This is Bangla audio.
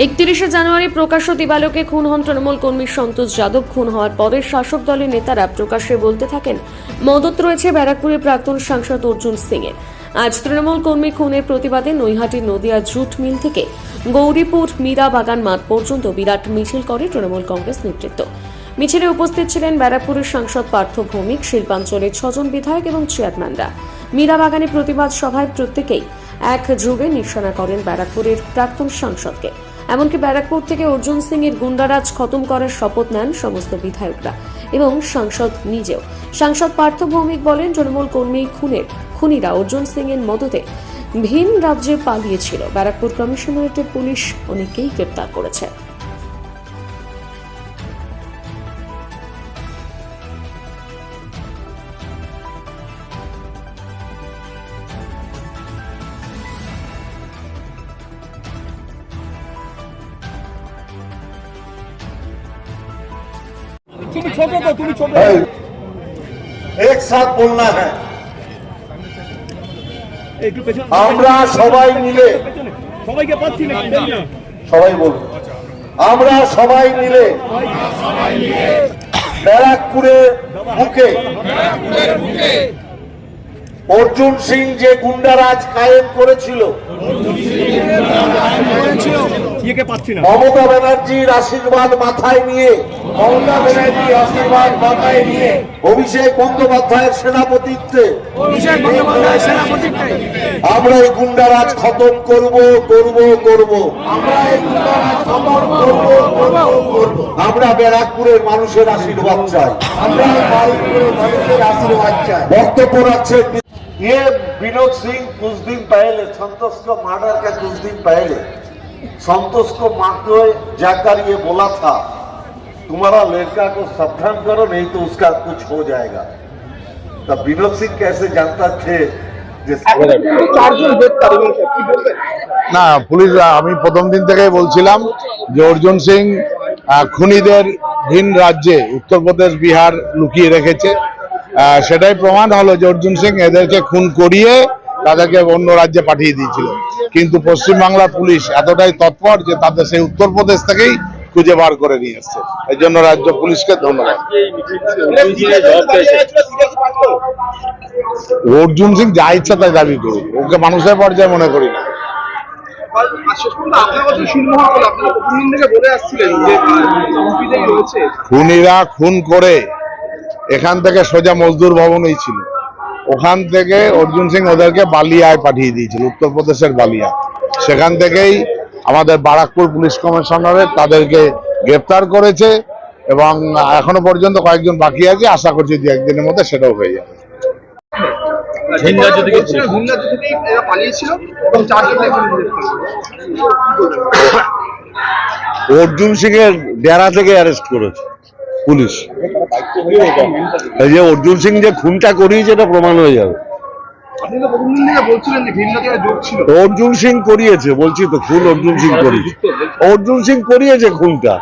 31শে জানুয়ারি প্রকাশ্য দিবালোকে খুন হন তৃণমূল কর্মী সন্তোষ যাদব। খুন হওয়ার পরে শাসক দলের নেতারা প্রকাশ্যে বলতে থাকেন মদত রয়েছে ব্যারাকপুরের প্রাক্তন সাংসদ অর্জুন সিং এর। আজ তৃণমূল কর্মী খুনের প্রতিবাদে নৈহাটির নদিয়া জুট মিল থেকে গৌরীপুর মীরা বাগান মাঠ পর্যন্ত বিরাট মিছিল করে তৃণমূল কংগ্রেস নেতৃত্ব। মিছিলে উপস্থিত ছিলেন ব্যারাকপুরের সাংসদ পার্থ ভৌমিক, শিল্পাঞ্চলের 6 জন বিধায়ক এবং চেয়ারম্যানরা। মীরা বাগানে প্রতিবাদ সভায় প্রত্যেকেই এক যুগে নিশানা করেন ব্যারাকপুরের প্রাক্তন সাংসদকে। এমনকি ব্যারাকপুর থেকে অর্জুন সিং এর গুন্ডারাজ খতম করার শপথ নেন সমস্ত বিধায়করা এবং সাংসদ নিজেও। সাংসদ পার্থ ভৌমিক বলেন, তৃণমূল কর্মী খুনিরা অর্জুন সিং এর মদতে ভিন রাজ্যে পালিয়েছিল। ব্যারাকপুর কমিশনারেটের পুলিশ অনেকেই গ্রেপ্তার করেছে। एक साथ बोलना है। আমরা সবাই মিলে সবাই বলুন, আমরা সবাই মিলে ব্যারাকপুরের বুকে অর্জুন সিং যে গুন্ডারাজ কায়েম করেছিল, মমতা ব্যানার্জির আশীর্বাদ মাথায় নিয়ে অভিষেক বন্দ্যোপাধ্যায়ের সেনাপতিত্বে আমরা এই গুন্ডারাজ খতম করব। আমরা ব্যারাকপুরের মানুষের আশীর্বাদ চাই। বক্তব্য রাখছেন ये विनोद सिंह कुछ दिन पहले संतोष को मर्डर के कुछ दिन पहले संतोष को मारते हुए जाकर ये बोला था, तुम्हारा लड़का को सावधान करो नहीं तो उसका कुछ हो जाएगा। तब विनोद सिंह कैसे जानता थे না পুলিশ? আমি প্রথম দিন থেকেই বলছিলাম যে অর্জুন সিং খুনিদের ভিন রাজ্যে উত্তরপ্রদেশ বিহার লুকিয়ে রেখেছে। সেটাই প্রমাণ হলো যে অর্জুন সিং এদেরকে খুন করিয়ে তাদেরকে অন্য রাজ্যে পাঠিয়ে দিয়েছিল। কিন্তু পশ্চিমবাংলার পুলিশ এতটাই তৎপর যে তাদের সেই উত্তরপ্রদেশ থেকেই খুঁজে বার করে নিয়ে এসছে। এই জন্য রাজ্য পুলিশকে ধন্যবাদ। অর্জুন সিং যা ইচ্ছা তাই দাবি করুক, ওকে মানুষের পর্যায়ে মনে করি না। খুনিরা খুন করে এখান থেকে সোজা মজদুর ভবনেই ছিল, ওখান থেকে অর্জুন সিং ওদেরকে বালিয়ায় পাঠিয়ে দিয়েছিল, উত্তরপ্রদেশের বালিয়া। সেখান থেকেই আমাদের ব্যারাকপুর পুলিশ কমিশনারেট তাদেরকে গ্রেপ্তার করেছে এবং এখনো পর্যন্ত কয়েকজন বাকি আছে। আশা করছি 2-1 দিনের মধ্যে সেটাও হয়ে যাবে। অর্জুন সিং এর ডেরা থেকে অ্যারেস্ট করেছে পুলিশ। এই যে অর্জুন সিং যে খুনটা করিয়েছে এটা প্রমাণ হয়ে যাবে। অর্জুন সিং করিয়েছে, বলছি তো, খুন অর্জুন সিং করিয়েছে। অর্জুন সিং করিয়েছে খুনটা।